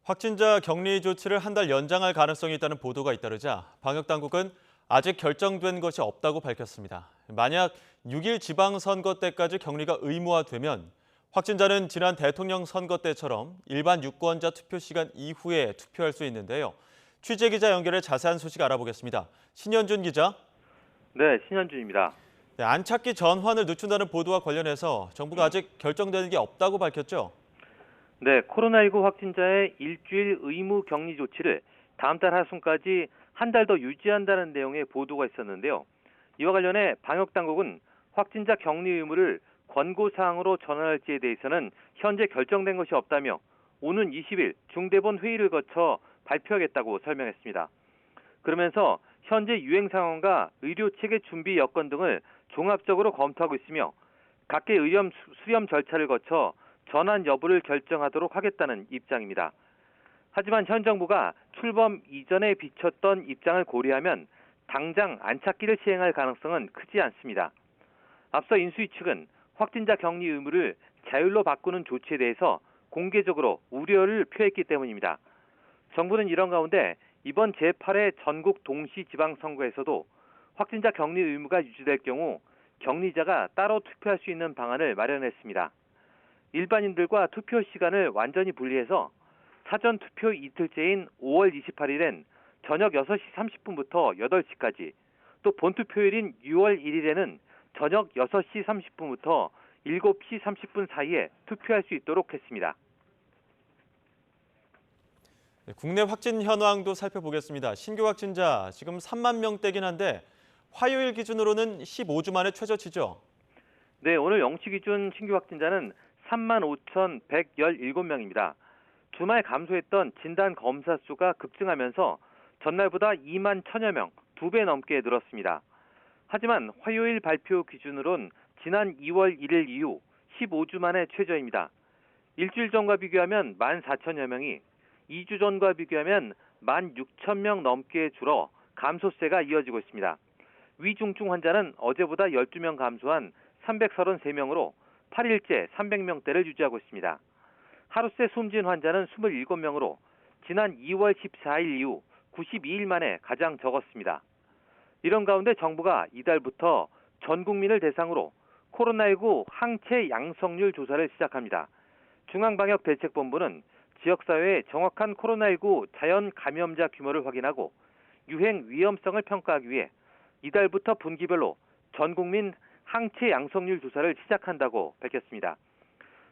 확진자 격리 조치를 한 달 연장할 가능성이 있다는 보도가 잇따르자 방역당국은 아직 결정된 것이 없다고 밝혔습니다. 만약 6일 지방선거 때까지 격리가 의무화되면 확진자는 지난 대통령 선거 때처럼 일반 유권자 투표 시간 이후에 투표할 수 있는데요. 취재기자 연결해 자세한 소식 알아보겠습니다. 신현준 기자. 네, 신현준입니다. 네, 안착기 전환을 늦춘다는 보도와 관련해서 정부가 아직 결정되는 게 없다고 밝혔죠. 네, 코로나19 확진자의 일주일 의무 격리 조치를 다음 달 하순까지 한 달 더 유지한다는 내용의 보도가 있었는데요. 이와 관련해 방역당국은 확진자 격리 의무를 권고사항으로 전환할지에 대해서는 현재 결정된 것이 없다며 오는 20일 중대본 회의를 거쳐 발표하겠다고 설명했습니다. 그러면서 현재 유행 상황과 의료체계 준비 여건 등을 종합적으로 검토하고 있으며 각계 수렴 절차를 거쳐 전환 여부를 결정하도록 하겠다는 입장입니다. 하지만 현 정부가 출범 이전에 비췄던 입장을 고려하면 당장 안착기를 시행할 가능성은 크지 않습니다. 앞서 인수위 측은 확진자 격리 의무를 자율로 바꾸는 조치에 대해서 공개적으로 우려를 표했기 때문입니다. 정부는 이런 가운데 이번 제8회 전국 동시지방선거에서도 확진자 격리 의무가 유지될 경우 격리자가 따로 투표할 수 있는 방안을 마련했습니다. 일반인들과 투표 시간을 완전히 분리해서 사전 투표 이틀째인 5월 28일엔 저녁 6시 30분부터 8시까지, 또 본투표일인 6월 1일에는 저녁 6시 30분부터 7시 30분 사이에 투표할 수 있도록 했습니다. 네, 국내 확진 현황도 살펴보겠습니다. 신규 확진자 지금 3만 명대긴 한데 화요일 기준으로는 15주 만에 최저치죠. 네, 오늘 0시 기준 신규 확진자는 35,117명입니다. 주말 감소했던 진단 검사 수가 급증하면서 전날보다 2만 1,000여 명, 2배 넘게 늘었습니다. 하지만 화요일 발표 기준으론 지난 2월 1일 이후 15주 만에 최저입니다. 일주일 전과 비교하면 14,000여 명이, 2주 전과 비교하면 16,000명 넘게 줄어 감소세가 이어지고 있습니다. 위중증 환자는 어제보다 12명 감소한 333명으로 8일째 300명대를 유지하고 있습니다. 하루 새 숨진 환자는 27명으로 지난 2월 14일 이후 92일 만에 가장 적었습니다. 이런 가운데 정부가 이달부터 전 국민을 대상으로 코로나19 항체 양성률 조사를 시작합니다. 중앙방역대책본부는 지역사회의 정확한 코로나19 자연 감염자 규모를 확인하고 유행 위험성을 평가하기 위해 이달부터 분기별로 전 국민 항체 양성률 조사를 시작한다고 밝혔습니다.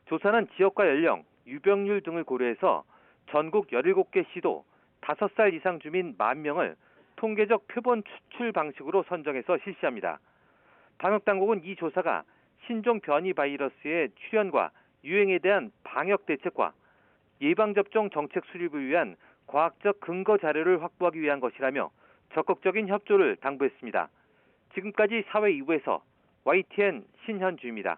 조사는 지역과 연령, 유병률 등을 고려해서 전국 17개 시도 5살 이상 주민 10,000명을 통계적 표본 추출 방식으로 선정해서 실시합니다. 방역당국은 이 조사가 신종 변이 바이러스의 출현과 유행에 대한 방역 대책과 예방접종 정책 수립을 위한 과학적 근거 자료를 확보하기 위한 것이라며 적극적인 협조를 당부했습니다. 지금까지 사회 2부에서 YTN 신현주입니다.